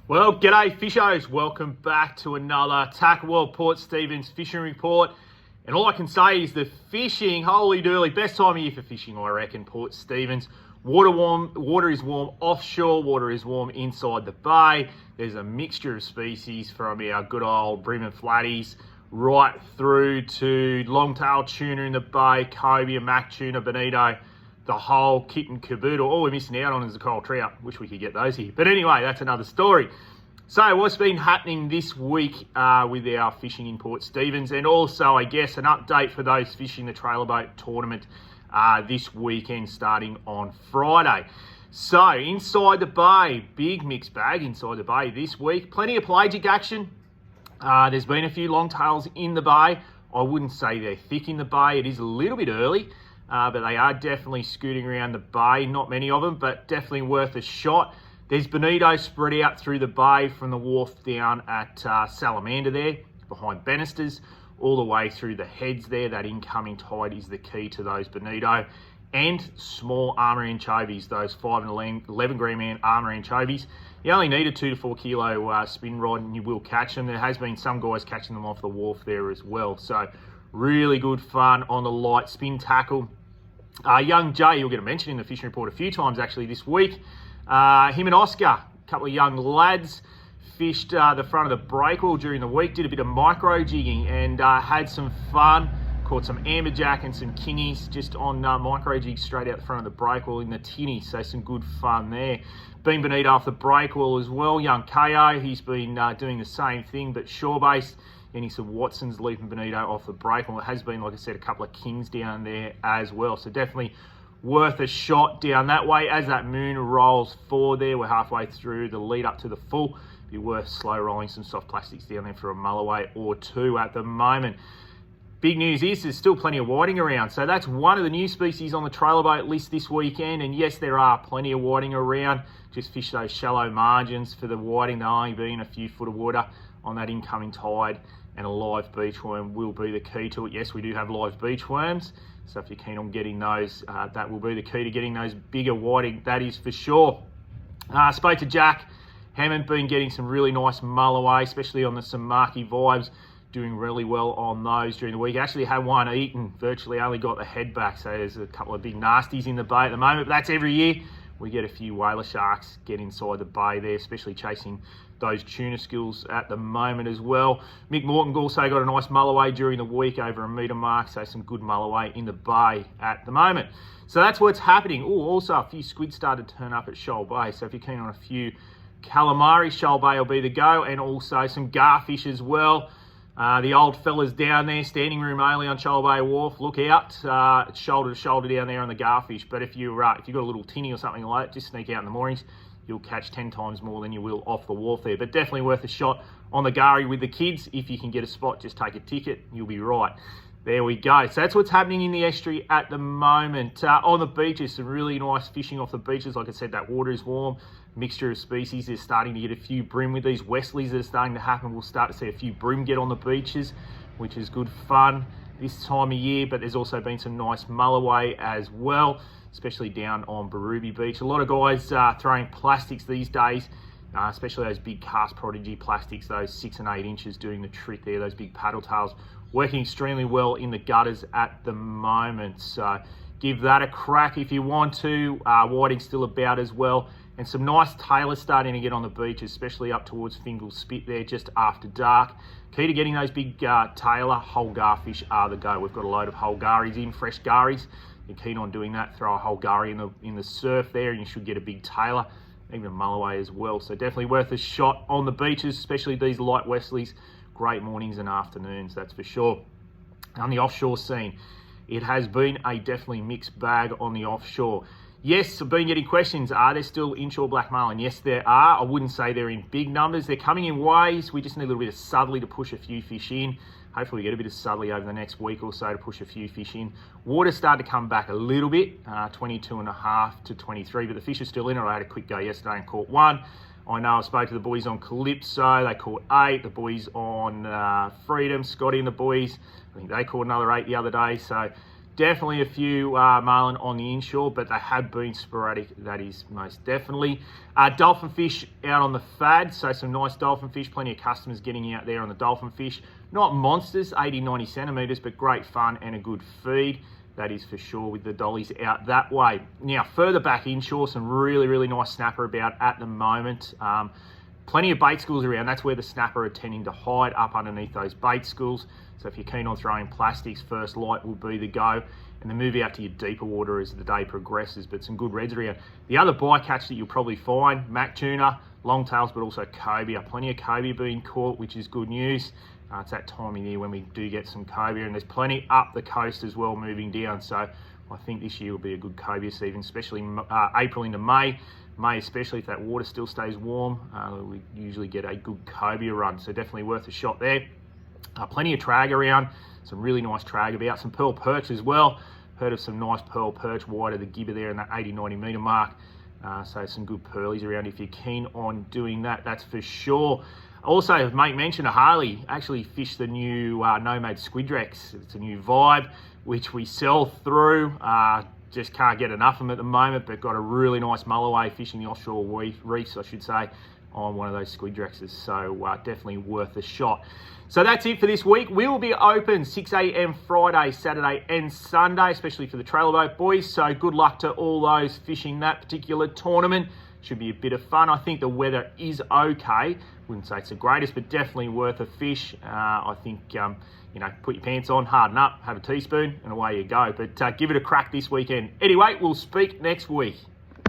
Well, g'day fishers. Welcome back to another Tackle World Port Stephens fishing report. And all I can say is the fishing, holy dooly, best time of year for fishing, I reckon, Port Stephens. Water is warm offshore, water is warm inside the bay. There's a mixture of species from our good old bream and flatties right through to longtail tuna in the bay, cobia, mac tuna, bonito, the whole kit and caboodle. All we're missing out on is the coral trout. Wish we could get those here. But anyway, that's another story. So what's been happening this week with our fishing in Port Stephens, and also, I guess, an update for those fishing the trailer boat tournament this weekend starting on Friday. So inside the bay, big mixed bag inside the bay this week. Plenty of pelagic action. There's been a few longtails in the bay. I wouldn't say they're thick in the bay. It is a little bit early. But they are definitely scooting around the bay. Not many of them, but definitely worth a shot. There's bonito spread out through the bay from the wharf down at Salamander there, behind Bannisters, all the way through the heads there. That incoming tide is the key to those bonito. And small armour anchovies, those 5 and 11 gram armour anchovies. You only need a 2 to 4 kilo spin rod and you will catch them. There has been some guys catching them off the wharf there as well. So really good fun on the light spin tackle. Young Jay, you'll get a mention in the fishing report a few times actually this week. Him and Oscar, a couple of young lads, fished the front of the breakwall during the week, did a bit of micro jigging and had some fun. Caught some amberjack and some kingies just on micro jigs straight out the front of the breakwall in the tinny, so some good fun there. Been bonito off the breakwall as well. Young KO, he's been doing the same thing but shore based. Getting some Watsons leaping bonito off the break. Well, it has been, like I said, a couple of kings down there as well. So definitely worth a shot down that way. As that moon rolls forward there, we're halfway through the lead up to the full. Be worth slow rolling some soft plastics down there for a mulloway or two at the moment. Big news is there's still plenty of whiting around. So that's one of the new species on the trailer boat list this weekend. And yes, there are plenty of whiting around. Just fish those shallow margins for the whiting. There'll only be in a few foot of water on that incoming tide, and a live beachworm will be the key to it. Yes, we do have live beachworms, so if you're keen on getting those, that will be the key to getting those bigger whiting, that is for sure. Spoke to Jack Hammond, been getting some really nice mulloway, especially on the Samaki vibes, doing really well on those during the week. Actually had one eaten, virtually only got the head back, so there's a couple of big nasties in the bay at the moment, but that's every year. We get a few whaler sharks get inside the bay there, especially chasing those tuna skills at the moment as well. Mick Morton also got a nice mulloway during the week over a metre mark, so some good mulloway in the bay at the moment. So that's what's happening. Oh, also a few squid started to turn up at Shoal Bay, so if you're keen on a few calamari, Shoal Bay will be the go, and also some garfish as well. The old fellas down there, standing room only on Shoal Bay Wharf, look out, shoulder to shoulder down there on the garfish. But if you've got a little tinny or something like that, just sneak out in the moorings. You'll catch 10 times more than you will off the wharf there. But definitely worth a shot on the Gari with the kids. If you can get a spot, just take a ticket, you'll be right. There we go. So that's what's happening in the estuary at the moment. On the beaches, some really nice fishing off the beaches. Like I said, that water is warm. Mixture of species. They're starting to get a few bream with these Wesleys that are starting to happen. We'll start to see a few bream get on the beaches, which is good fun this time of year. But there's also been some nice mulloway as well, especially down on Barooby Beach. A lot of guys throwing plastics these days, especially those big Cast Prodigy plastics, those 6 and 8 inches doing the trick there, those big paddle tails, working extremely well in the gutters at the moment. So give that a crack if you want to. Whiting's still about as well. And some nice tailors starting to get on the beach, especially up towards Fingal Spit there just after dark. Key to getting those big tailor whole garfish are the go. We've got a load of whole garies in, fresh garies. You're keen on doing that, throw a whole gari in the surf there and you should get a big tailor, even a mulloway as well. So definitely worth a shot on the beaches, especially these light Wesleys. Great mornings and afternoons, that's for sure. On the offshore scene, it has been a definitely mixed bag on the offshore. Yes, I've been getting questions. Are there still inshore black marlin? Yes, there are. I wouldn't say they're in big numbers. They're coming in waves. We just need a little bit of southerly to push a few fish in. Hopefully we get a bit of southerly over the next week or so to push a few fish in. Water started to come back a little bit, 22.5 to 23, but the fish are still in it. I had a quick go yesterday and caught one. I know I spoke to the boys on Calypso. They caught 8. The boys on Freedom, Scotty and the boys, I think they caught another 8 the other day. So Definitely a few marlin on the inshore, but they have been sporadic, that is most definitely. Dolphin fish out on the fad, so some nice dolphin fish, plenty of customers getting out there on the dolphin fish. Not monsters, 80, 90 centimetres, but great fun and a good feed. That is for sure with the dollies out that way. Now, further back inshore, some really, really nice snapper about at the moment. Plenty of bait schools around. That's where the snapper are tending to hide, up underneath those bait schools. So if you're keen on throwing plastics, first light will be the go. And then move out to your deeper water as the day progresses, but some good reds around. The other bycatch that you'll probably find, mac tuna, longtails, but also cobia. Plenty of cobia being caught, which is good news. It's that time of year when we do get some cobia, and there's plenty up the coast as well moving down. So I think this year will be a good cobia season, especially April into May. May especially, if that water still stays warm, we usually get a good cobia run. So definitely worth a shot there. Plenty of trag around, some really nice trag about, some pearl perch as well. Heard of some nice pearl perch wide of the gibber there in that 80, 90 metre mark. So some good pearlies around if you're keen on doing that, that's for sure. Also, mate mentioned Harley actually fished the new Nomad Squidrex. It's a new vibe, which we sell through. Just can't get enough of them at the moment, but got a really nice mulloway fishing the offshore reefs, I should say, on one of those Squidrexes. So definitely worth a shot. So that's it for this week. We will be open 6 a.m. Friday, Saturday and Sunday, especially for the trailer boat boys. So good luck to all those fishing that particular tournament. Should be a bit of fun. I think the weather is okay. Wouldn't say it's the greatest, but definitely worth a fish. I think, put your pants on, harden up, have a teaspoon, and away you go. But give it a crack this weekend. Anyway, we'll speak next week.